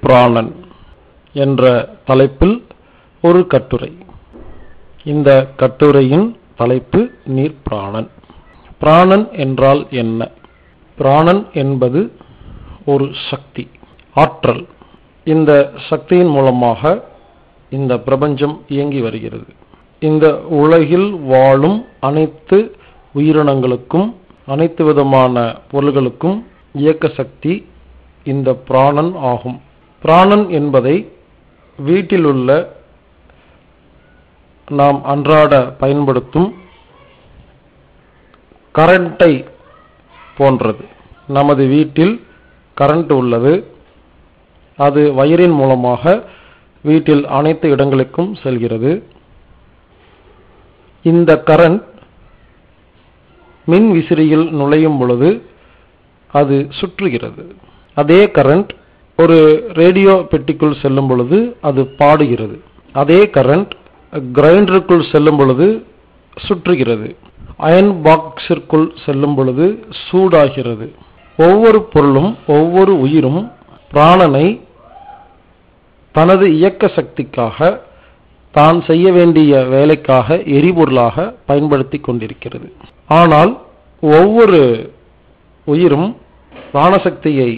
பிராணன் என்ற தலைப்பில் ஒரு கட்டுரை. இந்த கட்டுரையின் தலைப்பு நீர் பிராணன். பிராணன் என்றால் என்ன? பிராணன் என்பது ஒரு சக்தி, ஆற்றல். இந்த சக்தியின் மூலமாக இந்த பிரபஞ்சம் இயங்கி வருகிறது. இந்த உலகில் வாழும் அனைத்து உயிரினங்களுக்கும், அனைத்து விதமான பொருள்களுக்கும் இயக்க சக்தி இந்த பிராணன் ஆகும். பிராணன் என்பதை வீட்டில் உள்ள நாம் அன்றாட பயன்படுத்தும் கரண்டை போன்றது. நமது வீட்டில் கரண்ட் உள்ளது. அது வயரின் மூலமாக வீட்டில் அனைத்து இடங்களுக்கும் செல்கிறது. இந்த கரண்ட் மின் விசிறியில் நுழையும் பொழுது அது சுற்றுகிறது. அதே கரண்ட் ஒரு ரேடியோ பெட்டிக்குள் செல்லும் பொழுது அது பாடுகிறது. அதே கரண்ட் கிரைண்டருக்குள் செல்லும் பொழுது சுற்றுகிறது. அயன் பாக்ஸிற்குள் செல்லும் பொழுது சூடாகிறது. ஒவ்வொரு பொருளும், ஒவ்வொரு உயிரும் பிராணனை தனது இயக்க சக்திக்காக, தான் செய்ய வேண்டிய வேலைக்காக எரிபொருளாக பயன்படுத்தி கொண்டிருக்கிறது. ஆனால் ஒவ்வொரு உயிரும் பிராணசக்தியை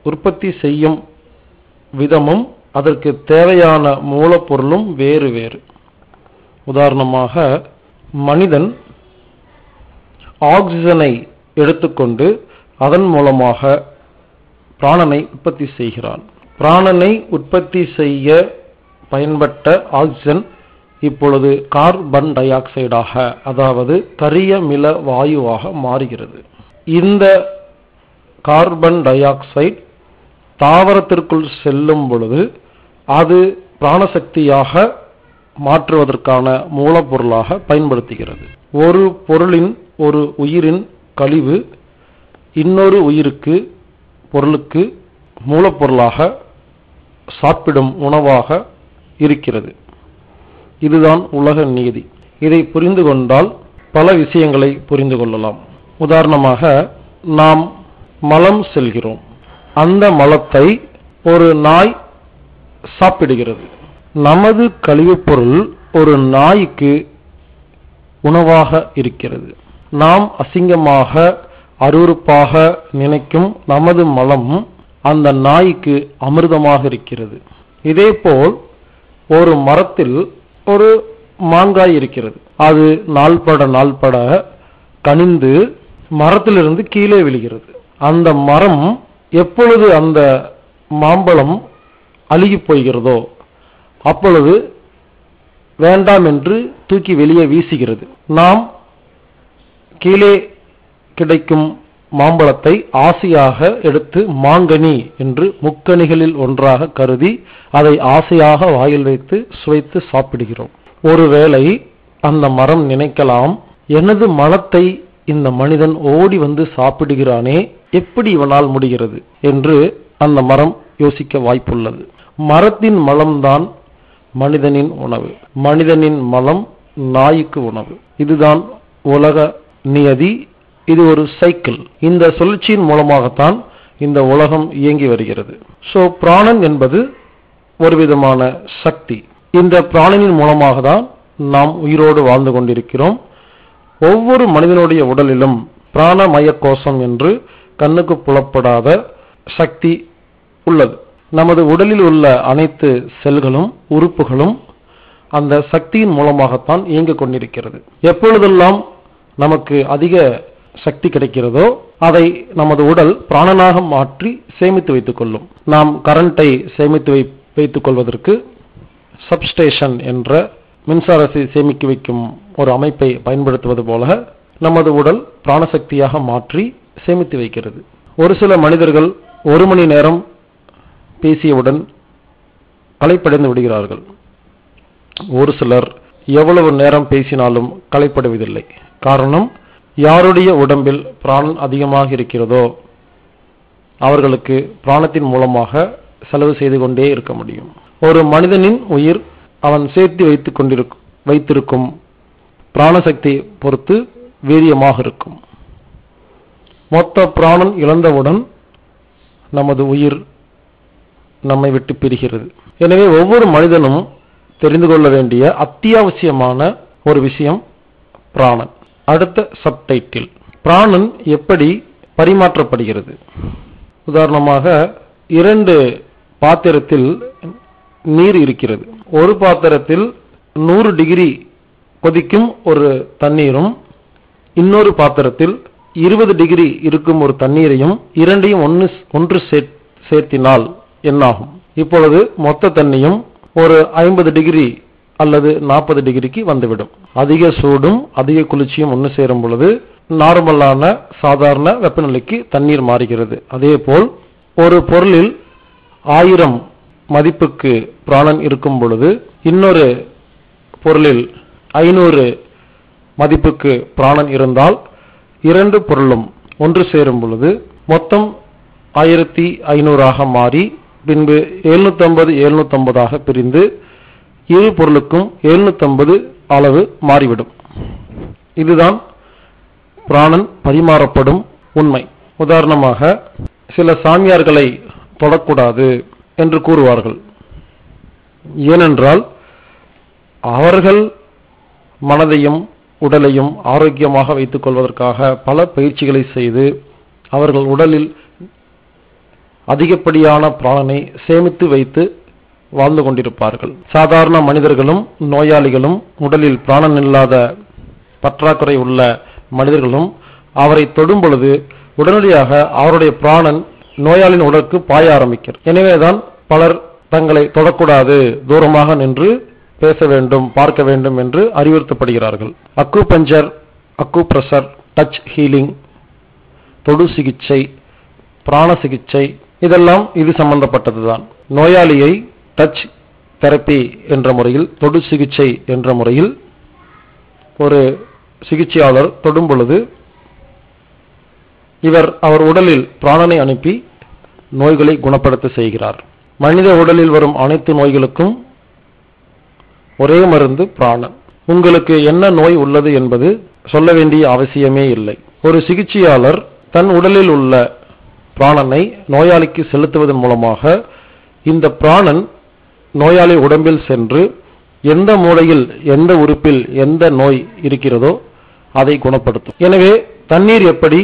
உற்பத்தி செய்யும் விதமும், அதற்கு தேவையான மூலப்பொருளும் வேறு வேறு. உதாரணமாக, மனிதன் ஆக்சிஜனை எடுத்துக்கொண்டு அதன் மூலமாக பிராணனை உற்பத்தி செய்கிறான். பிராணனை உற்பத்தி செய்ய பயன்பட்ட ஆக்சிஜன் இப்பொழுது கார்பன் டை ஆக்சைடாக, அதாவது கரியமில வாயுவாக மாறுகிறது. இந்த கார்பன் டை ஆக்சைடு தாவரத்திற்குள் செல்லும் பொழுது அது பிராணசக்தியாக மாற்றுவதற்கான மூலப்பொருளாக பயன்படுத்துகிறது. ஒரு பொருளின், ஒரு உயிரின் கழிவு இன்னொரு உயிருக்கு, பொருளுக்கு மூலப்பொருளாக, சாப்பிடும் உணவாக இருக்கிறது. இதுதான் உலக நீதி. இதை புரிந்து கொண்டால் பல விஷயங்களை புரிந்து கொள்ளலாம். உதாரணமாக, நாம் மலம் செல்கிறோம். அந்த மலத்தை ஒரு நாய் சாப்பிடுகிறது. நமது கழிவுப் பொருள் ஒரு நாய்க்கு உணவாக இருக்கிறது. நாம் அசிங்கமாக, அருவருப்பாக நினைக்கும் நமது மலம் அந்த நாய்க்கு அமிர்தமாக இருக்கிறது. இதேபோல் ஒரு மரத்தில் ஒரு மாங்காய் இருக்கிறது. அது நாள்பட நாள்பட கனிந்து மரத்திலிருந்து கீழே விழுகிறது. அந்த மரம் எப்பொழுது அந்த மாம்பழம் அழுகி போகிறதோ அப்பொழுது வேண்டாம் என்று தூக்கி வெளியே வீசுகிறது. நாம் கீழே கிடைக்கும் மாம்பழத்தை ஆசையாக எடுத்து மாங்கனி என்று முக்கணிகளில் ஒன்றாக கருதி அதை ஆசையாக வாயில் வைத்து சுவைத்து சாப்பிடுகிறோம். ஒருவேளை அந்த மரம் நினைக்கலாம், எனது மலத்தை இந்த மனிதன் ஓடி வந்து சாப்பிடுகிறானே, எப்படி இவனால் முடிகிறது என்று அந்த மரம் யோசிக்க வாய்ப்புள்ளது. மரத்தின் மலம்தான் மனிதனின் உணவு, மனிதனின் மலம் நாய்க்கு உணவு. இதுதான் உலக நியதி. இது ஒரு சைக்கிள். இந்த சுழற்சியின் மூலமாகத்தான் இந்த உலகம் இயங்கி வருகிறது. பிராணன் என்பது ஒரு விதமான சக்தி. இந்த பிராணனின் மூலமாக தான் நாம் உயிரோடு வாழ்ந்து கொண்டிருக்கிறோம். ஒவ்வொரு மனிதனுடைய உடலிலும் பிராணமய கோஷம் என்று கண்ணுக்கு புலப்படாத சக்தி உள்ளது. நமது உடலில் உள்ள அனைத்து செல்களும், உறுப்புகளும் அந்த சக்தியின் மூலமாகத்தான் இயங்கிக் கொண்டிருக்கிறது. எப்பொழுதெல்லாம் நமக்கு அதிக சக்தி கிடைக்கிறதோ அதை நமது உடல் பிராணனாக மாற்றி சேமித்து வைத்துக் கொள்ளும். நாம் கரண்டை சேமித்து வைத்துக் கொள்வதற்கு சப்ஸ்டேஷன் என்ற மின்சாரத்தை சேமிக்க வைக்கும் ஒரு அமைப்பை பயன்படுத்துவது போல நமது உடல் பிராணசக்தியாக மாற்றி சேமித்து வைக்கிறது. ஒரு சில மனிதர்கள் 1 மணி நேரம் பேசியவுடன் களைப்படைந்து விடுகிறார்கள். ஒரு சிலர் எவ்வளவு நேரம் பேசினாலும் களைப்படைவதில்லை. காரணம், யாருடைய உடம்பில் பிராணன் அதிகமாக இருக்கிறதோ அவர்களுக்கு பிராணத்தின் மூலமாக செலவு செய்து கொண்டே இருக்க முடியும். ஒரு மனிதனின் உயிர் அவன் சேர்த்து வைத்திருக்கும் பிராணசக்தி பொறுத்து வீரியமாக இருக்கும். மொத்த பிராணன் இழந்தவுடன் நமது உயிர் நம்மை விட்டு பிரிகிறது. எனவே ஒவ்வொரு மனிதனும் தெரிந்து கொள்ள வேண்டிய அத்தியாவசியமான ஒரு விஷயம் பிராணன். அடுத்த சப்டைட்டில், பிராணன் எப்படி பரிமாற்றப்படுகிறது. உதாரணமாக, 2 பாத்திரத்தில் நீர் இருக்கிறது. ஒரு பாத்திரத்தில் 100 டிகிரி கொதிக்கும் ஒரு தண்ணீரும், இன்னொரு பாத்திரத்தில் 20 டிகிரி இருக்கும் ஒரு தண்ணீரையும் இரண்டையும் ஒன்று சேர்த்தினால் என்னாகும்? இப்பொழுது மொத்த தண்ணியும் ஒரு 50 டிகிரி அல்லது 40 டிகிரிக்கு வந்துவிடும். அதிக சூடும் அதிக குளிர்ச்சியும் ஒன்று சேரும் பொழுது நார்மலான சாதாரண வெப்பநிலைக்கு தண்ணீர் மாறுகிறது. அதேபோல் ஒரு பொருளில் 1000 மதிப்புக்கு பிராணன் இருக்கும் பொழுது இன்னொரு பொருளில் 500 மதிப்புக்கு பிராணன் இருந்தால் 2 பொருளும் ஒன்று சேரும் பொழுது மொத்தம் 1500 மாறி பின்பு 750 பிரிந்து இரு பொருளுக்கும் 750 அளவு மாறிவிடும். இதுதான் பிராணன் பரிமாறப்படும் உண்மை. உதாரணமாக, சில சாமியார்களை தொடக்கூடாது என்று கூறுவார்கள். ஏனென்றால் அவர்கள் மனதையும் உடலையும் ஆரோக்கியமாக வைத்துக் கொள்வதற்காக பல பயிற்சிகளை செய்து அவர்கள் உடலில் அதிகப்படியான பிராணனை சேமித்து வைத்து வாழ்ந்து கொண்டிருப்பார்கள். சாதாரண மனிதர்களும் நோயாளிகளும் உடலில் பிராணன் இல்லாத பற்றாக்குறை உள்ள மனிதர்களும் அவரை தொடும் பொழுது உடனடியாக அவருடைய பிராணன் நோயாளியின் உடலுக்கு பாய ஆரம்பிக்கிறது. எனவேதான் பலர் தங்களை தொடக்கூடாது, தூரமாக நின்று பேச வேண்டும், பார்க்க வேண்டும் என்று அறிவுறுத்தப்படுகிறார்கள். அக்குபஞ்சர், அக்குப்ரெஷர், டச் ஹீலிங், தொடு சிகிச்சை, பிராண சிகிச்சை இதெல்லாம் இது சம்பந்தப்பட்டதுதான். நோயாளியை டச் தெரப்பி என்ற முறையில், தொடு சிகிச்சை என்ற முறையில் ஒரு சிகிச்சையாளர் தொடும் பொழுது அவர் உடலில் பிராணனை அனுப்பி நோய்களை குணப்படுத்த செய்கிறார். மனித உடலில் வரும் அனைத்து நோய்களுக்கும் ஒரே மருந்து பிராணன். உங்களுக்கு என்ன நோய் உள்ளது என்பது சொல்ல வேண்டிய அவசியமே இல்லை. ஒரு சிகிச்சையாளர் தன் உடலில் உள்ள பிராணனை நோயாளிக்கு செலுத்துவதன் மூலமாக இந்த பிராணன் நோயாளி உடம்பில் சென்று எந்த மூலையில் எந்த உறுப்பில் எந்த நோய் இருக்கிறதோ அதை குணப்படுத்தும். எனவே தண்ணீர் எப்படி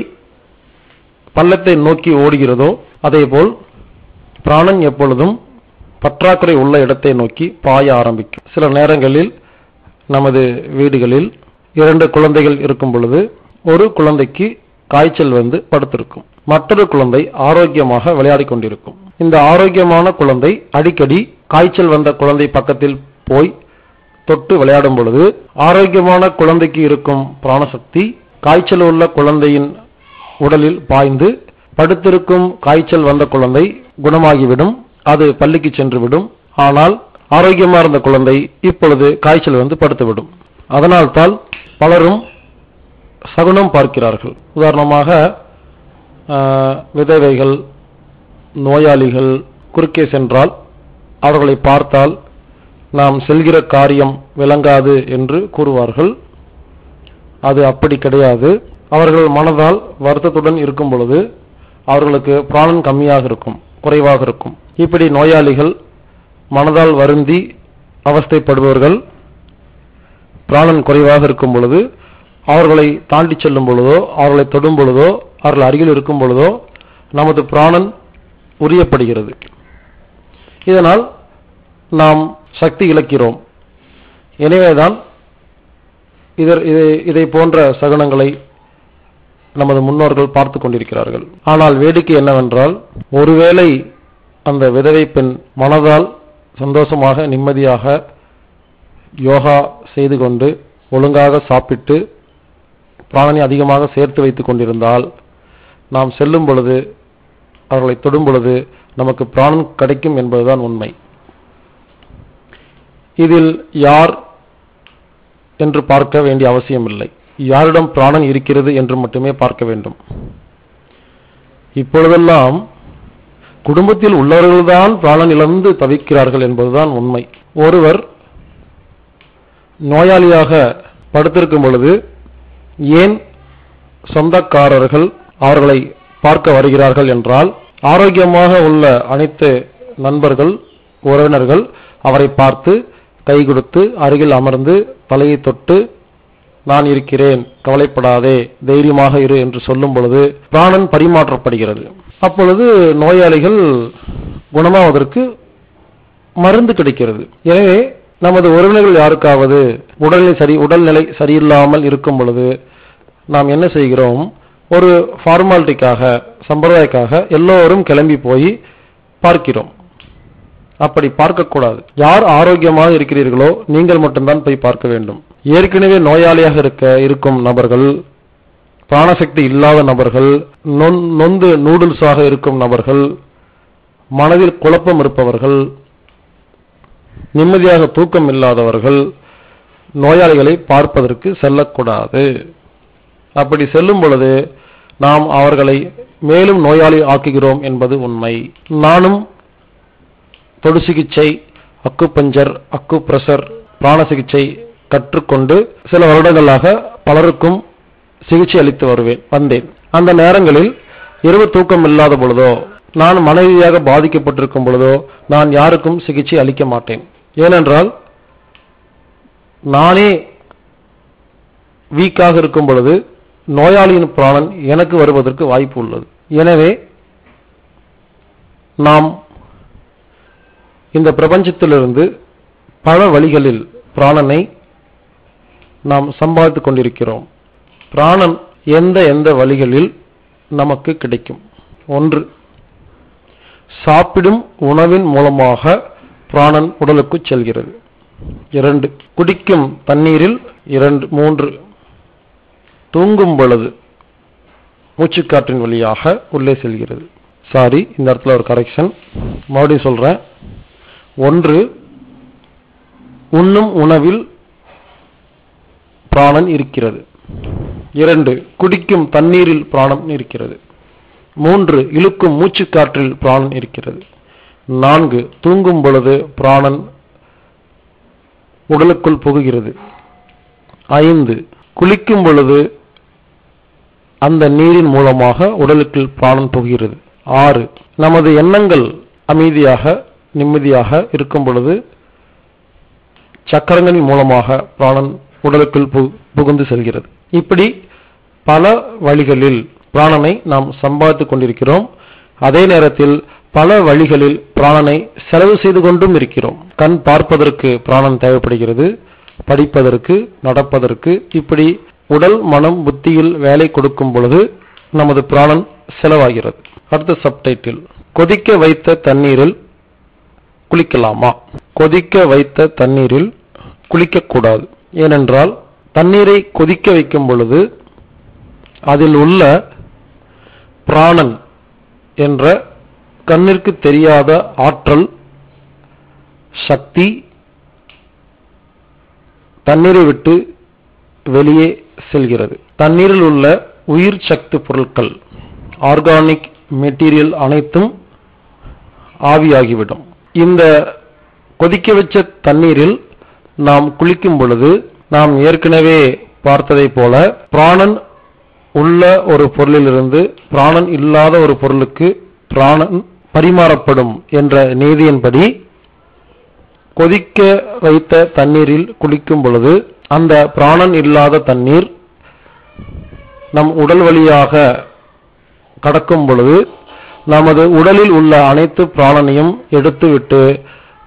பள்ளத்தை நோக்கி ஓடுகிறதோ அதேபோல் பிராணன் எப்பொழுதும் பற்றாக்குறை உள்ள இடத்தை நோக்கி பாய ஆரம்பிக்கும். சில நேரங்களில் நமது வீடுகளில் 2 குழந்தைகள் இருக்கும் பொழுது ஒரு குழந்தைக்கு காய்ச்சல் வந்து படுத்திருக்கும், மற்றொரு குழந்தை ஆரோக்கியமாக விளையாடி கொண்டிருக்கும். இந்த ஆரோக்கியமான குழந்தை அடிக்கடி காய்ச்சல் வந்த குழந்தை பக்கத்தில் போய் தொட்டு விளையாடும் பொழுது ஆரோக்கியமான குழந்தைக்கு இருக்கும் பிராணசக்தி காய்ச்சல் உள்ள குழந்தையின் உடலில் பாய்ந்து படுத்திருக்கும் காய்ச்சல் வந்த குழந்தை குணமாகிவிடும், அது பள்ளிக்கு சென்றுவிடும். ஆனால் ஆரோக்கியமாக இருந்த குழந்தை இப்பொழுது காய்ச்சல் வந்து படுத்துவிடும். அதனால்தான் பலரும் சகுனம் பார்க்கிறார்கள். உதாரணமாக, விதவைகள், நோயாளிகள் குறுக்கே சென்றால் அவர்களை பார்த்தால் நாம் செல்கிற காரியம் விளங்காது என்று கூறுவார்கள். அது அப்படி கிடையாது. அவர்கள் மனதால் வருத்தத்துடன் இருக்கும் பொழுது அவர்களுக்கு பிராணன் கம்மியாக இருக்கும், குறைவாக இருக்கும். இப்படி நோயாளிகள், மனதால் வருந்தி அவஸ்தைப்படுபவர்கள் பிராணன் குறைவாக இருக்கும் பொழுது அவர்களை தாண்டி செல்லும் பொழுதோ, அவர்களை தொடும் பொழுதோ, அவர்கள் அருகில் இருக்கும் பொழுதோ நமது பிராணன் உரியப்படுகிறது. இதனால் நாம் சக்தி இழக்கிறோம். எனவேதான் இதை போன்ற சகுனங்களை நமது முன்னோர்கள் பார்த்து கொண்டிருக்கிறார்கள். ஆனால் வேடிக்கை என்னவென்றால், ஒருவேளை அந்த விதவை பெண் மனதால் சந்தோஷமாக நிம்மதியாக யோகா செய்து கொண்டு ஒழுங்காக சாப்பிட்டு பிராணனை அதிகமாக சேர்த்து வைத்துக் கொண்டிருந்தால் நாம் செல்லும் பொழுது, அவர்களை தொடும் பொழுது நமக்கு பிராணன் கிடைக்கும் என்பதுதான் உண்மை. இதில் யார் என்று பார்க்க வேண்டிய அவசியம் இல்லை, யாரிடம் பிராணன் இருக்கிறது என்று மட்டுமே பார்க்க வேண்டும். இப்பொழுதெல்லாம் குடும்பத்தில் உள்ளவர்கள்தான் பிராணன் இழந்து தவிக்கிறார்கள் என்பதுதான் உண்மை. ஒருவர் நோயாளியாக படுத்திருக்கும் பொழுது ஏன் சொந்தக்காரர்கள் அவர்களை பார்க்க வருகிறார்கள் என்றால், ஆரோக்கியமாக உள்ள அனைத்து நண்பர்கள், உறவினர்கள் அவரை பார்த்து கை கொடுத்து அருகில் அமர்ந்து தலையை தொட்டு நான் இருக்கிறேன், கவலைப்படாதே, தைரியமாக இரு என்று சொல்லும் பொழுது பிராணன் பரிமாற்றப்படுகிறது. அப்பொழுது நோயாளிகள் குணமாவதற்கு மருந்து கிடைக்கிறது. எனவே நமது உறவினர்கள் யாருக்காவது உடல்நிலை சரியில்லாமல் இருக்கும் பொழுது நாம் என்ன செய்கிறோம்? ஒரு ஃபார்மாலிட்டிக்காக, சம்பிரதாயக்காக எல்லோரும் கிளம்பி போய் பார்க்கிறோம். அப்படி பார்க்கக்கூடாது. யார் ஆரோக்கியமாக இருக்கிறீர்களோ நீங்கள் மட்டும்தான் போய் பார்க்க வேண்டும். ஏற்கனவே நோயாளியாக இருக்கும் நபர்கள், பிராணசக்தி இல்லாத நபர்கள், நொந்து நூடுல்ஸாக இருக்கும் நபர்கள், மனதில் குழப்பம் இருப்பவர்கள், நிம்மதியாக தூக்கம் இல்லாதவர்கள் நோயாளிகளை பார்ப்பதற்கு செல்லக்கூடாது. அப்படி செல்லும் பொழுது நாம் அவர்களை மேலும் நோயாளி ஆக்குகிறோம் என்பது உண்மை. நானும் தொடு சிகிச்சை, அக்குபஞ்சர், அக்குப்ரெஷர், பிராண சிகிச்சை கற்றுக்கொண்டு சில வருடங்களாக பலருக்கும் சிகிச்சை அளித்து வந்தேன். அந்த நேரங்களில் இரவு தூக்கம் இல்லாத பொழுதோ, நான் மனரீதியாக பாதிக்கப்பட்டிருக்கும் பொழுதோ நான் யாருக்கும் சிகிச்சை அளிக்க மாட்டேன். ஏனென்றால் நானே வீக்காக இருக்கும் பொழுது நோயாளியின் பிராணன் எனக்கு வருவதற்கு வாய்ப்பு உள்ளது. எனவே நாம் இந்த பிரபஞ்சத்திலிருந்து பல வழிகளில் பிராணனை நாம் சம்பாதித்துக் கொண்டிருக்கிறோம். பிராணன் எந்த வழிகளில் நமக்கு கிடைக்கும்? 1, சாப்பிடும் உணவின் மூலமாக பிராணன் உடலுக்கு செல்கிறது. 2, குடிக்கும் தண்ணீரில். 3, தூங்கும் பொழுது மூச்சுக்காற்றின் வழியாக உள்ளே செல்கிறது. சாரி, இந்த இடத்துல ஒரு கரெக்ஷன், மறுபடியும் சொல்றேன். 1, உண்ணும் உணவில் பிராணன் இருக்கிறது. 2, குடிக்கும் தண்ணீரில் பிராணன் இருக்கிறது. 3, இழுக்கும் மூச்சுக்காற்றில் பிராணன் இருக்கிறது. 4, தூங்கும் பொழுது பிராணன் உடலுக்குள் புகுகிறது. 5, குளிக்கும் பொழுது அந்த நீரின் மூலமாக உடலுக்குள் பிராணன் புகுகிறது. 6, நமது எண்ணங்கள் அமைதியாக நிம்மதியாக இருக்கும் பொழுது சக்கரங்களின் மூலமாக பிராணன் உடலுக்குள் புகுந்து செல்கிறது. இப்படி பல வழிகளில் பிராணனை நாம் சம்பாதித்துக் கொண்டிருக்கிறோம். அதே நேரத்தில் பல வழிகளில் பிராணனை செலவு செய்து கொண்டும் இருக்கிறோம். கண் பார்ப்பதற்கு பிராணன் தேவைப்படுகிறது, படிப்பதற்கு, நடப்பதற்கு. இப்படி உடல், மனம், புத்தியில் வேலை கொடுக்கும் பொழுது நமது பிராணன் செலவாகிறது. அடுத்த சப்டைட்டில், கொதிக்க வைத்த தண்ணீரில் குளிக்கலாமா? கொதிக்க வைத்த தண்ணீரில் குளிக்கக்கூடாது. ஏனென்றால் தண்ணீரை கொதிக்க வைக்கும் பொழுது அதில் உள்ள பிராணன் என்ற கண்ணிற்கு தெரியாத ஆற்றல் சக்தி தண்ணீரை விட்டு வெளியே செல்கிறது. தண்ணீரில் உள்ள உயிர் சக்தி பொருட்கள், ஆர்கானிக் மெட்டீரியல் அனைத்தும் ஆவியாகிவிடும். இந்த கொதிக்க வச்ச தண்ணீரில் நாம் குளிக்கும் பொழுது நாம் ஏற்கனவே பார்த்ததை போல பிராணன் உள்ள ஒரு பொருளிலிருந்து பிராணன் இல்லாத ஒரு பொருளுக்கு பிராணன் பரிமாறப்படும் என்ற நீதியின்படி கொதிக்க வைத்த தண்ணீரில் குளிக்கும் பொழுது அந்த பிராணன் இல்லாத தண்ணீர் நம் உடல் வழியாக கடக்கும் பொழுது நமது உடலில் உள்ள அனைத்து பிராணனையும் எடுத்துவிட்டு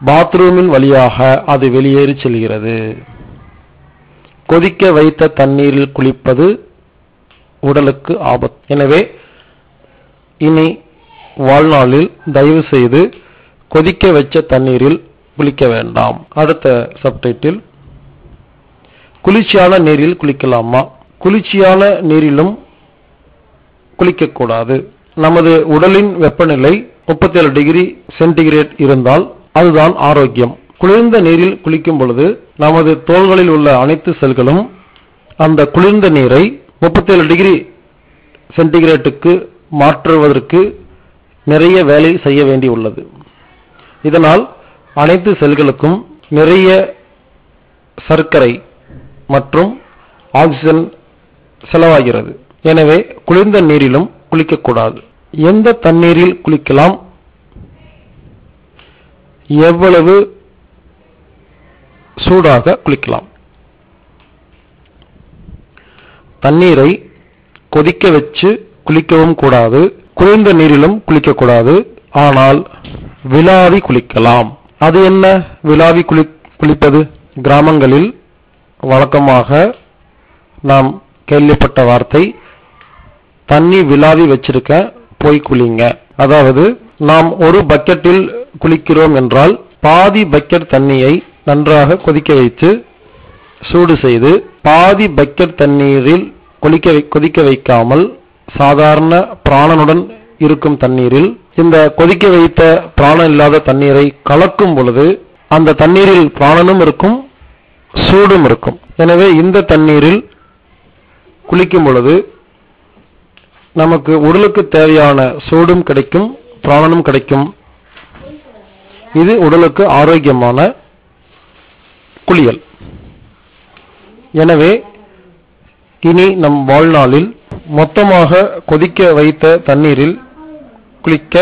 பாத்ரூமின் வழியாக அது வெளியேறி செல்கிறது. கொதிக்க வைத்த தண்ணீரில் குளிப்பது உடலுக்கு ஆபத்து. எனவே இனி வாழ்நாளில் தயவு செய்து கொதிக்க வச்ச தண்ணீரில் குளிக்க வேண்டாம். அடுத்த சப்டைட்டில், குளிர்ச்சியான நீரில் குளிக்கலாமா? குளிர்ச்சியான நீரிலும் குளிக்கக்கூடாது. நமது உடலின் வெப்பநிலை 37 டிகிரி சென்டிகிரேட் இருந்தால் அதுதான் ஆரோக்கியம். குளிர்ந்த நீரில் குளிக்கும் பொழுது நமது தோள்களில் உள்ள அனைத்து செல்களும் அந்த குளிர்ந்த நீரை 37 டிகிரி சென்டிகிரேட்டுக்கு மாற்றுவதற்கு நிறைய வேலை செய்ய வேண்டி உள்ளது. இதனால் அனைத்து செல்களுக்கும் நிறைய சர்க்கரை மற்றும் ஆக்சிஜன் செலவாகிறது. எனவே குளிர்ந்த நீரிலும் குளிக்கக்கூடாது. எந்த தண்ணீரில் குளிக்கலாம்? எவ்வளவு சூடாக குளிக்கலாம். தண்ணீரை கொதிக்க வச்சு குளிக்கவும் கூடாது, குளிர்ந்த நீரிலும் குளிக்கக்கூடாது. ஆனால் விலாவி குளிக்கலாம். அது என்ன விலாவி குளிப்பது? கிராமங்களில் வழக்கமாக நாம் கேள்விப்பட்ட வார்த்தை, தண்ணி விலாவி வச்சிருக்க போய் குளிங்க. அதாவது நாம் ஒரு பக்கெட்டில் குளிக்கிறோம் என்றால் பாதி பக்கெட் தண்ணியை நன்றாக கொதிக்க வைத்து சூடு செய்து, பாதி பக்கெட் தண்ணீரில் கொதிக்க வைக்காமல் சாதாரண பிராணனுடன் இருக்கும் தண்ணீரில் இந்த கொதிக்க வைத்த பிராணம் இல்லாத தண்ணீரை கலக்கும் பொழுது அந்த தண்ணீரில் பிராணனும் இருக்கும், சூடும் இருக்கும். எனவே இந்த தண்ணீரில் குளிக்கும் பொழுது நமக்கு உடலுக்கு தேவையான சூடும் கிடைக்கும், பிராணனும் கிடைக்கும். இது உடலுக்கு ஆரோக்கியமான குளியல். எனவே இனி நம் வாழ்நாளில் மொத்தமாக கொதிக்க வைத்த தண்ணீரில் குளிக்க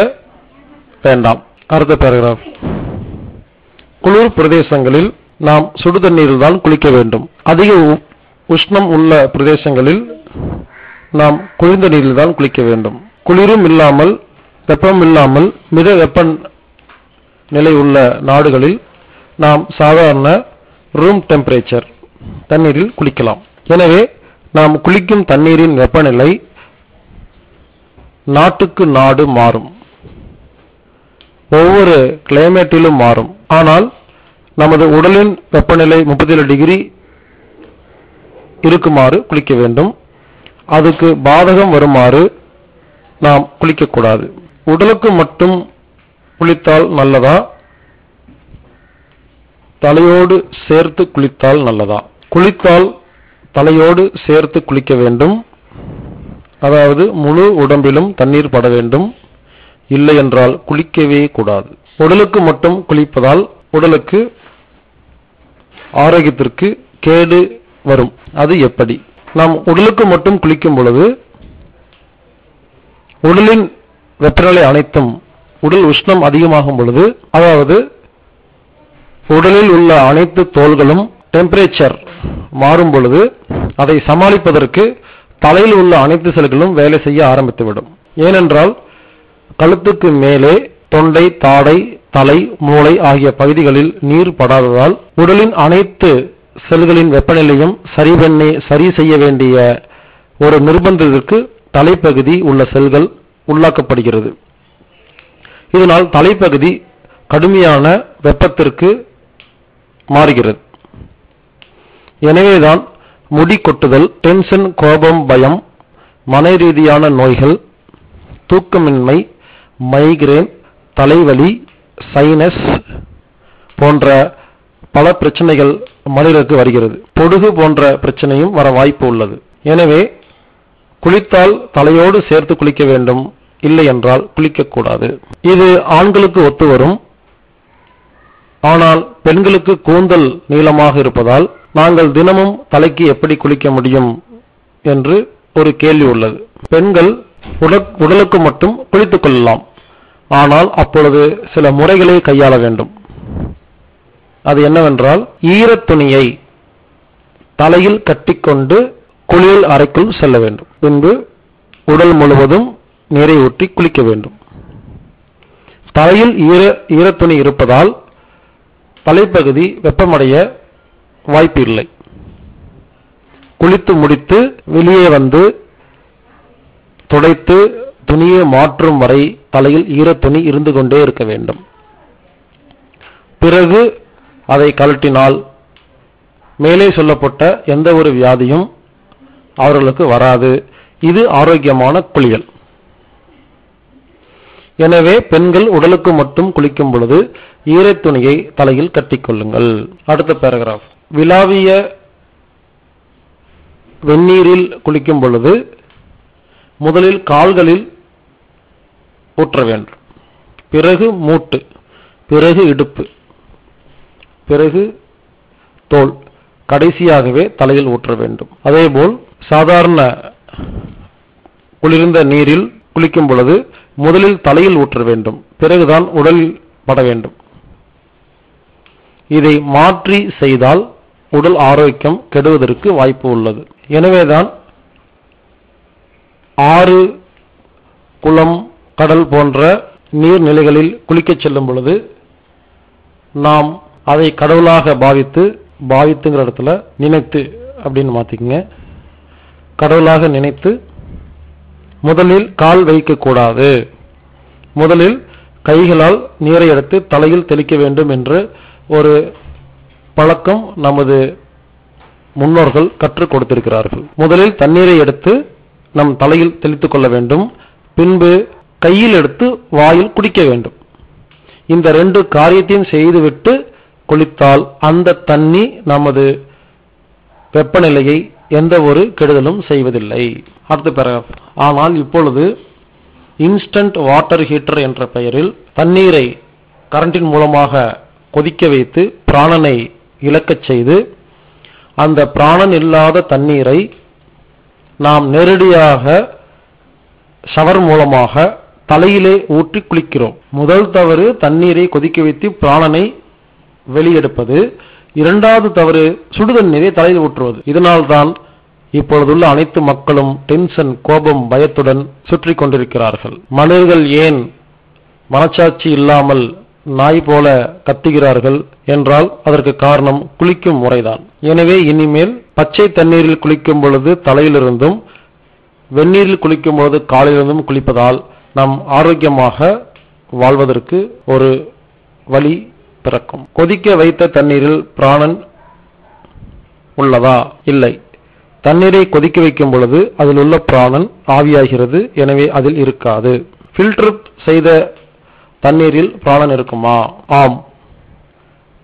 வேண்டாம். அடுத்த பேராகிராஃப். குளிர் பிரதேசங்களில் நாம் சுடு தண்ணீரில் தான் குளிக்க வேண்டும். அதிக உஷ்ணம் உள்ள பிரதேசங்களில் நாம் குளிர்ந்த நீரில் தான் குளிக்க வேண்டும். குளிரும் இல்லாமல் வெப்பம் இல்லாமல் மித வெப்ப நிலை உள்ள நாடுகளில் நாம் சாதாரண ரூம் டெம்பரேச்சர் தண்ணீரில் குளிக்கலாம். எனவே நாம் குளிக்கும் தண்ணீரின் வெப்பநிலை நாட்டுக்கு நாடு மாறும், ஒவ்வொரு கிளைமேட்டிலும் மாறும். ஆனால் நமது உடலின் வெப்பநிலை 37 டிகிரி இருக்குமாறு குளிக்க வேண்டும். அதுக்கு பாதகம் வருமாறு நாம் குளிக்கக்கூடாது. உடலுக்கு மட்டும் குளித்தால் நல்லதா, தலையோடு சேர்த்து குளித்தால் நல்லதா? குளித்தால் தலையோடு சேர்த்து குளிக்க வேண்டும். அதாவது முழு உடம்பிலும் தண்ணீர் பட வேண்டும். இல்லை என்றால் குளிக்கவே கூடாது. உடலுக்கு மட்டும் குளிப்பதால் உடலுக்கு ஆரோக்கியத்திற்கு கேடு வரும். அது எப்படி? நாம் உடலுக்கு மட்டும் குளிக்கும் பொழுது உடலின் வெப்பநிலை அனைத்தும், உடல் உஷ்ணம் அதிகமாகும் பொழுது, அதாவது உடலில் உள்ள அனைத்து தோள்களும் டெம்பரேச்சர் மாறும் பொழுது அதை சமாளிப்பதற்கு தலையில் உள்ள அனைத்து செல்களும் வேலை செய்ய ஆரம்பித்துவிடும். ஏனென்றால் கழுத்துக்கு மேலே தொண்டை, தாடை, தலை, மூளை ஆகிய பகுதிகளில் நீர் படாததால் உடலின் அனைத்து செல்களின் வெப்பநிலையும் சரி செய்ய வேண்டிய ஒரு நிர்பந்தத்திற்கு தலைப்பகுதி உள்ள செல்கள் உள்ளாக்கப்படுகிறது. இதனால் தலைப்பகுதி கடுமையான வெப்பத்திற்கு மாறுகிறது. எனவேதான் முடி கொட்டுதல், டென்ஷன், கோபம், பயம், மன ரீதியான நோய்கள், தூக்கமின்மை, மைக்ரேன், தலைவலி, சைனஸ் போன்ற பல பிரச்சனைகள் மனிதருக்கு வருகிறது. பொடுகு போன்ற பிரச்சனையும் வர வாய்ப்பு உள்ளது. எனவே குளித்தால் தலையோடு சேர்த்து குளிக்க வேண்டும், இல்லை என்றால் குளிக்கக்கூடாது. இது ஆண்களுக்கு ஒத்து வரும். ஆனால் பெண்களுக்கு கூந்தல் நீளமாக இருப்பதால் நாங்கள் தினமும் தலைக்கு எப்படி குளிக்க முடியும் என்று ஒரு கேள்வி உள்ளது. பெண்கள் உடலுக்கு மட்டும் குளித்துக் கொள்ளலாம். ஆனால் அப்பொழுது சில முறைகளை கையாள வேண்டும். அது என்னவென்றால், ஈரத் துணியை தலையில் கட்டிக்கொண்டு குளியல் அறைக்குள் செல்ல வேண்டும். பின்பு உடல் முழுவதும் நீரை ஊற்றி குளிக்க வேண்டும். தலையில் ஈரத்துணி இருப்பதால் தலைப்பகுதி வெப்பமடைய வாய்ப்பு இல்லை. குளித்து முடித்து வெளியே வந்து துடைத்து துணியை மாற்றும் வரை தலையில் ஈரத்துணி இருந்து கொண்டே இருக்க வேண்டும். பிறகு அதை கழட்டினால் மேலே சொல்லப்பட்ட எந்த ஒரு வியாதியும் அவர்களுக்கு வராது. இது ஆரோக்கியமான குளியல். எனவே பெண்கள் உடலுக்கு மட்டும் குளிக்கும் பொழுது ஈரத்துணியை தலையில் கட்டிக்கொள்ளுங்கள். அடுத்த பேராகிராஃப். விலாவிய வெந்நீரில் குளிக்கும் பொழுது முதலில் கால்களில் ஊற்ற வேண்டும், பிறகு மூட்டு, பிறகு இடுப்பு, பிறகு தோள், கடைசியாகவே தலையில் ஊற்ற வேண்டும். அதேபோல் சாதாரண குளிர்ந்த நீரில் குளிக்கும் பொழுது முதலில் தலையில் ஊற்ற வேண்டும், பிறகுதான் உடலில் பட வேண்டும். இதை மாற்றி செய்தால் உடல் ஆரோக்கியம் கெடுவதற்கு வாய்ப்பு உள்ளது. எனவேதான் ஆறு, குளம், கடல் போன்ற நீர்நிலைகளில் குளிக்கச் செல்லும் பொழுது நாம் அதை கடவுளாக பாவித்துங்கிற இடத்துல நினைத்து அப்படின்னு மாத்திக்கங்க, கடவுளாக நினைத்து முதலில் கால் வைக்கக்கூடாது, முதலில் கைகளால் நீரை எடுத்து தலையில் தெளிக்க வேண்டும் என்று ஒரு பழக்கம் நமது முன்னோர்கள் கற்றுக் கொடுத்திருக்கிறார்கள். முதலில் தண்ணீரை எடுத்து நம் தலையில் தெளித்துக் கொள்ள வேண்டும், பின்பு கையில் எடுத்து வாயில் குடிக்க வேண்டும். இந்த ரெண்டு காரியத்தையும் செய்துவிட்டு குளித்தால் அந்த தண்ணி நமது வெப்பநிலையை எந்த ஒரு கெடுதலும் செய்வதில்லை. அடுத்த பேராகிராஃப். ஆனால் இப்பொழுது இன்ஸ்டன்ட் வாட்டர் ஹீட்டர் என்ற பெயரில் தண்ணீரை கரண்டின் மூலமாக கொதிக்க வைத்து பிராணனை இழக்கச் செய்து அந்த பிராணன் இல்லாத தண்ணீரை நாம் நேரடியாக ஷவர் மூலமாக தலையிலே ஊற்றி குளிக்கிறோம். முதல் தவறு தண்ணீரை கொதிக்க வைத்து பிராணனை வெளியெடுப்பது. இரண்டாவது தவறு சுடு தண்ணீரை தலையில் ஊற்றுவது. இதனால்தான் இப்பொழுதுள்ள அனைத்து மக்களும் டென்ஷன், கோபம், பயத்துடன் சுற்றி கொண்டிருக்கிறார்கள். மனிதர்கள் ஏன் மனச்சாட்சி இல்லாமல் நாய் போல கத்துகிறார்கள் என்றால் அதற்கு காரணம் குளிக்கும் முறைதான். எனவே இனிமேல் பச்சை தண்ணீரில் குளிக்கும் பொழுது தலையிலிருந்தும் வெந்நீரில் குளிக்கும் பொழுது காலிலிருந்தும் குளிப்பதால் நாம் ஆரோக்கியமாக வாழ்வதற்கு ஒரு வழி பிறக்கும். கொதிக்க வைத்த தண்ணீரில் பிராணன் உள்ளதா? இல்லை. தண்ணீரை கொதிக்க வைக்கும் பொழுது அதில் உள்ள பிராணன் ஆவியாகிறது, எனவே அதில் இருக்காது. ஃபில்டர் செய்த தண்ணீரில் பிராணன் இருக்குமா? ஆம்.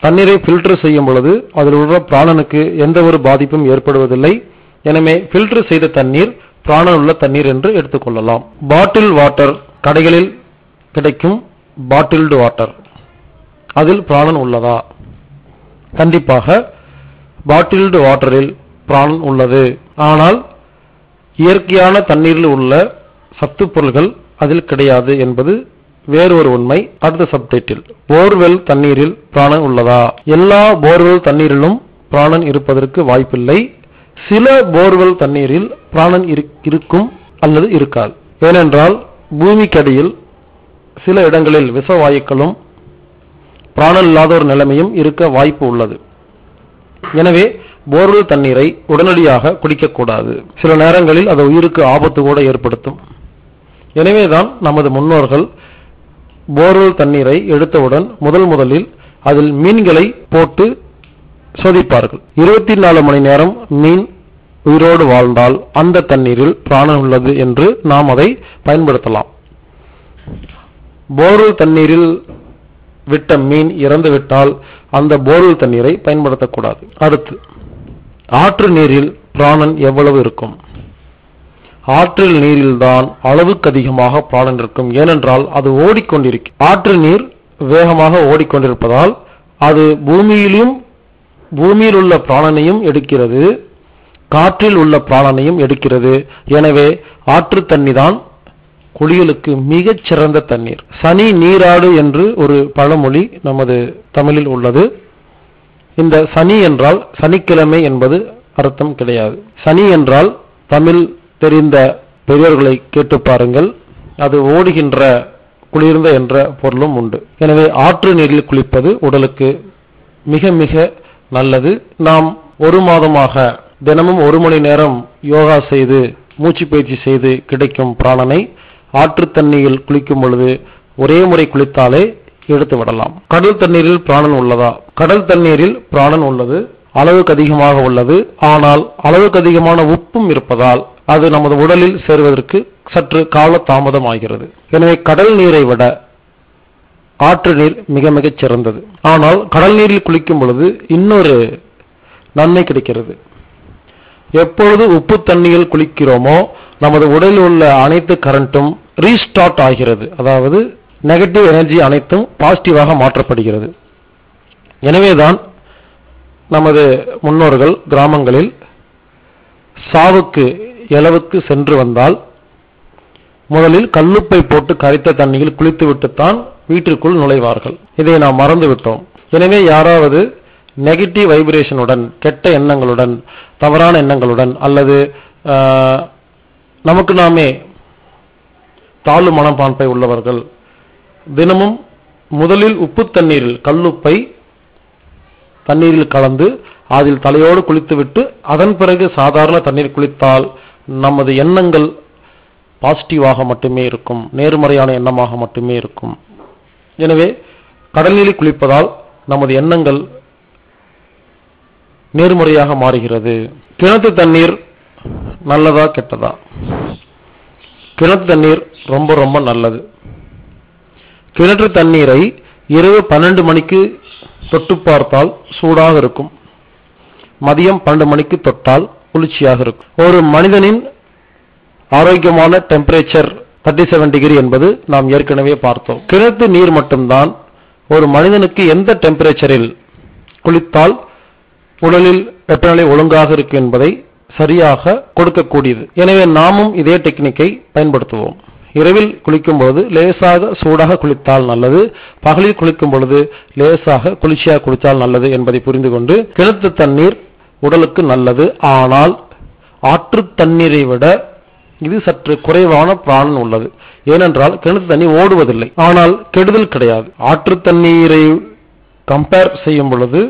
தண்ணீரை ஃபில்டர் செய்யும் பொழுது அதில் உள்ள பிராணனுக்கு எந்த ஒரு பாதிப்பும் ஏற்படுவதில்லை. எனவே ஃபில்டர் செய்த தண்ணீர் பிராணன் உள்ள தண்ணீர் என்று எடுத்துக்கொள்ளலாம். பாட்டில் வாட்டர், கடைகளில் கிடைக்கும் பாட்டில்டு வாட்டர், அதில் பிராணன் உள்ளதா? கண்டிப்பாக பாட்டில்டு வாட்டரில் பிராணன் உள்ளது. ஆனால் இயற்கையான தண்ணீரில் உள்ள சத்து பொருள்கள் அதில் கிடையாது என்பது வேறொரு உண்மை. அடுத்த சப்டைட்டில். போர்வெல் தண்ணீரில் பிராணன் உள்ளதா? எல்லா போர்வெல் தண்ணீரிலும் பிராணன் இருப்பதற்கு வாய்ப்பில்லை. சில போர்வெல் தண்ணீரில் பிராணன் இருக்கும் அல்லது இருக்காது. ஏனென்றால் பூமிக்கடியில் சில இடங்களில் விஷவாயுக்களும் பிராணன் இல்லாத ஒரு நிலைமையும் இருக்க வாய்ப்பு உள்ளது. எனவே போர்வெல் தண்ணீரை உடனடியாக குடிக்கக்கூடாது. சில நேரங்களில் அது உயிருக்கு ஆபத்து கூட ஏற்படுத்தும். எனவேதான் நமது முன்னோர்கள் போர்வெல் தண்ணீரை எடுத்தவுடன் முதலில் அதில் மீன்களை போட்டு சோதிப்பார்கள். 24 மணி நேரம் மீன் உயிரோடு வாழ்ந்தால் அந்த தண்ணீரில் பிராணன் உள்ளது என்று நாம் அதை பயன்படுத்தலாம். போர்வெல் தண்ணீரில் விட்ட மீன் இறந்துவிட்டால் அந்த போர்வெல் தண்ணீரை பயன்படுத்தக்கூடாது. அடுத்து, ஆற்று நீரில் பிராணன் எவ்வளவு இருக்கும்? ஆற்றில் நீரில்தான் அளவுக்கு அதிகமாக பிராணன் இருக்கும். ஏனென்றால் அது ஓடிக்கொண்டிருக்கும். ஆற்று நீர் வேகமாக ஓடிக்கொண்டிருப்பதால் அது பூமியில் உள்ள பிராணனையும் எடுக்கிறது, காற்றில் உள்ள பிராணனையும் எடுக்கிறது. எனவே ஆற்று தண்ணி தான் குளியலுக்கு மிகச் சிறந்த தண்ணீர். சனி நீராடு என்று ஒரு பழமொழி நமது தமிழில் உள்ளது. இந்த சனி என்றால் சனிக்கிழமை என்பது அர்த்தம் கிடையாது. சனி என்றால் தமிழ் தெரிந்த பெரியவர்களை கேட்டு பாருங்கள், அது ஓடுகின்ற குளிர்ந்த என்ற பொருளும் உண்டு. எனவே ஆற்று நீரில் குளிப்பது உடலுக்கு மிக மிக நல்லது. நாம் ஒரு மாதமாக தினமும் 1 மணி நேரம் யோகா செய்து மூச்சு பயிற்சி செய்து கிடைக்கும் பிராணனை ஆற்று தண்ணீரில் குளிக்கும் பொழுது ஒரே முறை குளித்தாலே எடுத்து விடலாம். கடல் தண்ணீரில் பிராணன் உள்ளதா? கடல் தண்ணீரில் பிராணன் உள்ளது, அளவுக்கு அதிகமாக உள்ளது. ஆனால் அளவுக்கு அதிகமான உப்பும் இருப்பதால் அது நமது உடலில் சேர்வதற்கு சற்று கால தாமதம் ஆகிறது. எனவே கடல் நீரை விட ஆற்று நீர் மிக மிகச் சிறந்தது. ஆனால் கடல் நீரில் குளிக்கும் பொழுது இன்னொரு நன்மை கிடைக்கிறது. எப்பொழுது உப்பு தண்ணீரில் குளிக்கிறோமோ நமது உடலில் உள்ள அனைத்து கரண்ட்டும் ரீஸ்டார்ட் ஆகிறது. அதாவது நெகட்டிவ் எனர்ஜி அனைத்தும் பாசிட்டிவாக மாற்றப்படுகிறது. எனவேதான் நமது முன்னோர்கள் கிராமங்களில் சாவுக்கு எழவுக்கு சென்று வந்தால் முதலில் கல்லுப்பை போட்டு கரைத்த தண்ணீரில் குளித்துவிட்டுத்தான் வீட்டிற்குள் நுழைவார்கள். இதை நாம் மறந்துவிட்டோம். எனவே யாராவது நெகட்டிவ் வைப்ரேஷனுடன், கெட்ட எண்ணங்களுடன், தவறான எண்ணங்களுடன் அல்லது நமக்கு நாமே தாழ்வு மனப்பான்மை உள்ளவர்கள் தினமும் முதலில் உப்பு தண்ணீரில், கல்லுப்பை தண்ணீரில் கலந்து அதில் தலையோடு குளித்துவிட்டு அதன் பிறகு சாதாரண தண்ணீர் குளித்தால் நமது எண்ணங்கள் பாசிட்டிவாக மட்டுமே இருக்கும், நேர்மறையான எண்ணமாக மட்டுமே இருக்கும். எனவே கடல் நீரில் குளிப்பதால் நமது எண்ணங்கள் நேர்மறையாக மாறுகிறது. கிணத்து தண்ணீர் நல்லதா கெட்டதா? கிணத்து தண்ணீர் ரொம்ப ரொம்ப நல்லது. கிணற்று தண்ணீரை இரவு 12 மணிக்கு தொட்டு பார்த்தால் சூடாக இருக்கும், மதியம் 12 மணிக்கு தொட்டால் குளிர்ச்சியாக இருக்கும். ஒரு மனிதனின் ஆரோக்கியமான டெம்பரேச்சர் 37 டிகிரி என்பது நாம் ஏற்கனவே பார்த்தோம். கிணத்து நீர் மட்டும்தான் ஒரு மனிதனுக்கு எந்த டெம்பரேச்சரில் குளித்தால் உடலில் வெப்பநிலை ஒழுங்காக இருக்கும் என்பதை சரியாக கொடுக்கக்கூடியது. எனவே நாமும் இதே டெக்னிக்கை பயன்படுத்துவோம். இரவில் குளிக்கும் பொழுது லேசாக சூடாக குளித்தால் நல்லது, பகலில் குளிக்கும் பொழுது லேசாக குளிர்ச்சியாக குளித்தால் நல்லது என்பதை புரிந்து கொண்டு கிணத்து தண்ணீர் உடலுக்கு நல்லது. ஆனால் ஆற்று தண்ணீரை விட இது சற்று குறைவான பிராணன் உள்ளது. ஏனென்றால் கிணத்து தண்ணீர் ஓடுவதில்லை, ஆனால் கெடுதல் கிடையாது. ஆற்று தண்ணீரை கம்பேர் செய்யும் பொழுது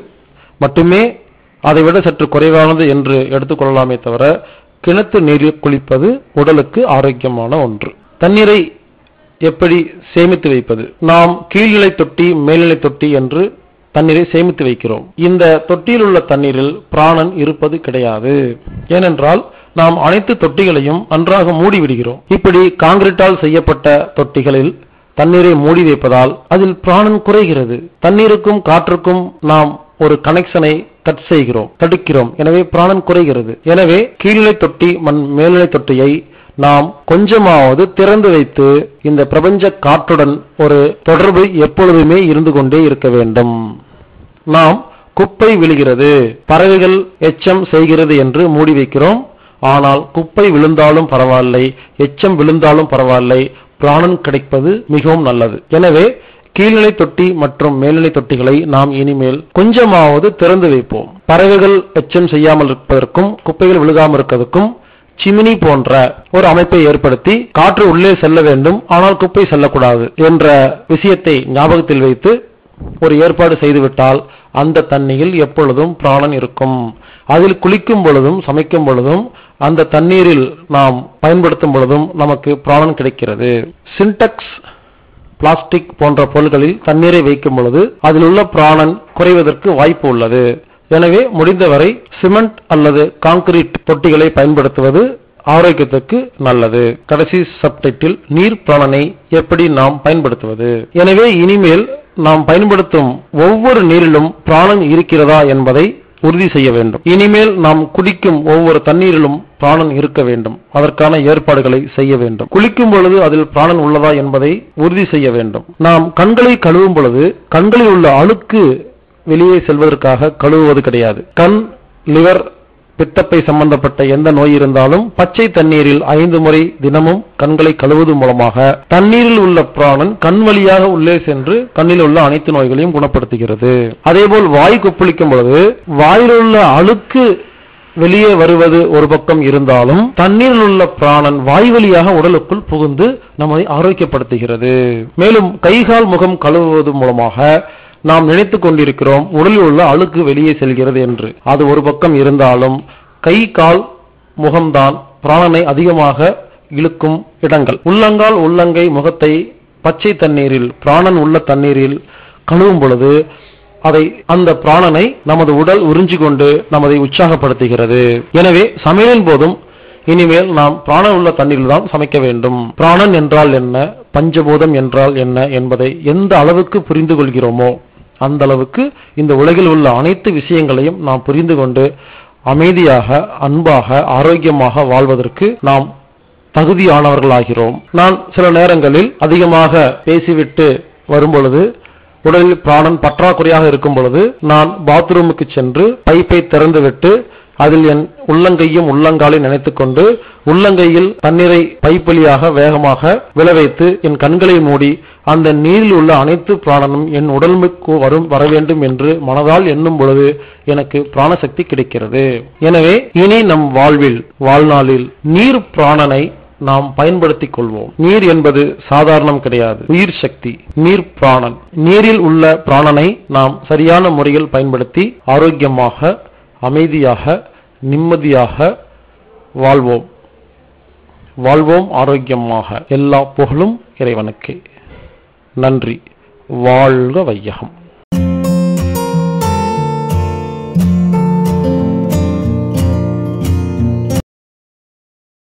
மட்டுமே அதை விட சற்று குறைவானது என்று எடுத்துக்கொள்ளலாமே தவிர கிணத்து நீரில் குளிப்பது உடலுக்கு ஆரோக்கியமான ஒன்று. தண்ணீரை எப்படி சேமித்து வைப்பது? நாம் கீழ்நிலை தொட்டி, மேல்நிலை தொட்டி என்று தண்ணீரை சேமித்து வைக்கிறோம். இந்த தொட்டியில் உள்ள தண்ணீரில் பிராணன் இருப்பது கிடையாது. ஏனென்றால் நாம் அனைத்து தொட்டிகளையும் நன்றாக மூடி விடுகிறோம். இப்படி காங்கிரீட்டால் செய்யப்பட்ட தொட்டிகளில் தண்ணீரை மூடி வைப்பதால் அதில் பிராணன் குறைகிறது. தண்ணீருக்கும் காற்றுக்கும் நாம் ஒரு கனெக்ஷனை கட் செய்கிறோம், தடுக்கிறோம். எனவே பிராணன் குறைகிறது. எனவே கீழ்நிலை தொட்டி, மேல்நிலை தொட்டியை நாம் கொஞ்சமாவது திறந்து வைத்து இந்த பிரபஞ்ச காற்றுடன் ஒரு தொடர்பு எப்பொழுதுமே இருந்து கொண்டே இருக்க வேண்டும். நாம் குப்பை விழுகிறது, பறவைகள் எச்சம் செய்கிறது என்று மூடி வைக்கிறோம். ஆனால் குப்பை விழுந்தாலும் பரவாயில்லை, எச்சம் விழுந்தாலும் பரவாயில்லை, பிராணன் கிடைப்பது மிகவும் நல்லது. எனவே கீழ்நிலை தொட்டி மற்றும் மேல்நிலை தொட்டிகளை நாம் இனிமேல் கொஞ்சமாவது திறந்து வைப்போம். பறவைகள் எச்சம் செய்யாமல் இருப்பதற்கும் குப்பைகள் விழுகாமல் இருப்பதற்கும் சிமினி போன்ற ஒரு அமைப்பை ஏற்படுத்தி காற்று உள்ளே செல்ல வேண்டும், ஆனால் குப்பை செல்லக்கூடாது என்ற விஷயத்தை ஞாபகத்தில் வைத்து ஒரு ஏற்பாடு செய்துவிட்டால் அந்த தண்ணீரில் எப்பொழுதும் பிராணன் இருக்கும். அதில் குளிக்கும் பொழுதும் சமைக்கும் பொழுதும் அந்த தண்ணீரில் நாம் பயன்படுத்தும் பொழுதும் நமக்கு பிராணன் கிடைக்கிறது. சின்டெக்ஸ், பிளாஸ்டிக் போன்ற பொருட்களில் தண்ணீரை வைக்கும் பொழுது அதில் உள்ள பிராணன் குறைவதற்கு வாய்ப்பு உள்ளது. எனவே முடிந்தவரை சிமெண்ட் அல்லது கான்கிரீட் தொட்டிகளை பயன்படுத்துவது ஆரோக்கியத்துக்கு நல்லது. கடைசி சப்டைட்டில் நீர் பிராணனை எப்படி நாம் பயன்படுத்துவது. எனவே இனிமேல் நாம் பயன்படுத்தும் ஒவ்வொரு நீரிலும் பிராணன் இருக்கிறதா என்பதை உறுதி செய்ய வேண்டும். இனிமேல் நாம் குடிக்கும் ஒவ்வொரு தண்ணீரிலும் பிராணன் இருக்க வேண்டும். அதற்கான ஏற்பாடுகளை செய்ய வேண்டும். குளிக்கும் பொழுது அதில் பிராணன் உள்ளதா என்பதை உறுதி செய்ய வேண்டும். நாம் கண்களை கழுவும் பொழுது கண்களில் உள்ள அழுக்கு வெளியே செல்வதற்காக கழுவுவது கிடையாது. கண், லிவர், பித்தப்பை சம்பந்தப்பட்ட எந்த நோய் இருந்தாலும் பச்சை தண்ணீரில் 5 முறை தினமும் கண்களை கழுவுவது மூலமாக தண்ணீரில் உள்ள பிராணன் கண் வழியாக உள்ளே சென்று கண்ணில் உள்ள அனைத்து நோய்களையும் குணப்படுத்துகிறது. அதேபோல் வாய் கொப்பளிக்கும் பொழுது வாயில் உள்ள அழுக்கு வெளியே வருவது ஒரு பக்கம் இருந்தாலும் தண்ணீரில் உள்ள பிராணன் வாய் வழியாக உடலுக்குள் புகுந்து நம்மை ஆரோக்கியப்படுத்துகிறது. மேலும் கைகால் முகம் கழுவுவது மூலமாக நாம் நினைத்துக் கொண்டிருக்கிறோம் உடலில் உள்ள அழுக்கு வெளியே செல்கிறது என்று. அது ஒரு பக்கம் இருந்தாலும் கை, கால், முகம்தான் பிராணனை அதிகமாக இழுக்கும் இடங்கள். உள்ளங்கால், உள்ளங்கை, முகத்தை பச்சை தண்ணீரில், பிராணன் உள்ள தண்ணீரில் கழுவும் பொழுது அந்த பிராணனை நமது உடல் உறிஞ்சி கொண்டு நமதை உற்சாகப்படுத்துகிறது. எனவே சமையலின் போதும் இனிமேல் நாம் பிராணன் உள்ள தண்ணீரில் தான் சமைக்க வேண்டும். பிராணன் என்றால் என்ன, பஞ்சபூதம் என்றால் என்ன என்பதை எந்த அளவுக்கு புரிந்து கொள்கிறோமோ அந்த அளவுக்கு இந்த உலகில் உள்ள அனைத்து விஷயங்களையும் நாம் புரிந்து கொண்டு அமைதியாக, அன்பாக, ஆரோக்கியமாக வாழ்வதற்கு நாம் தகுதியானவர்களாகிறோம். நான் சில நேரங்களில் அதிகமாக பேசிவிட்டு வரும்பொழுது, உடலில் பிராணன் பற்றாக்குறையாக இருக்கும் பொழுது நான் பாத்ரூமுக்கு சென்று பைப்பை திறந்துவிட்டு அதில் என் உள்ளங்கையும் உள்ளங்காலை நினைத்துக்கொண்டு உள்ளங்கையில் தண்ணீரை பைப்பலியாக வேகமாக விளைவைத்து என் கண்களை மூடி அந்த நீரில் உள்ள அனைத்து பிராணனும் என் உடலுக்கு வர வேண்டும் என்று மனதால் எண்ணும் பொழுது எனக்கு பிராணசக்தி கிடைக்கிறது. எனவே இனி நம் வாழ்நாளில் நீர் பிராணனை நாம் பயன்படுத்திக் கொள்வோம். நீர் என்பது சாதாரணம் கிடையாது, உயிர் சக்தி, நீர் பிராணன். நீரில் உள்ள பிராணனை நாம் சரியான முறையில் பயன்படுத்தி ஆரோக்கியமாக, அமைதியாக, நிம்மதியாக வாழ்வோம் ஆரோக்கியமாக. எல்லா புகழும் இறைவனுக்கு. நன்றி. வாழ்க வையகம்.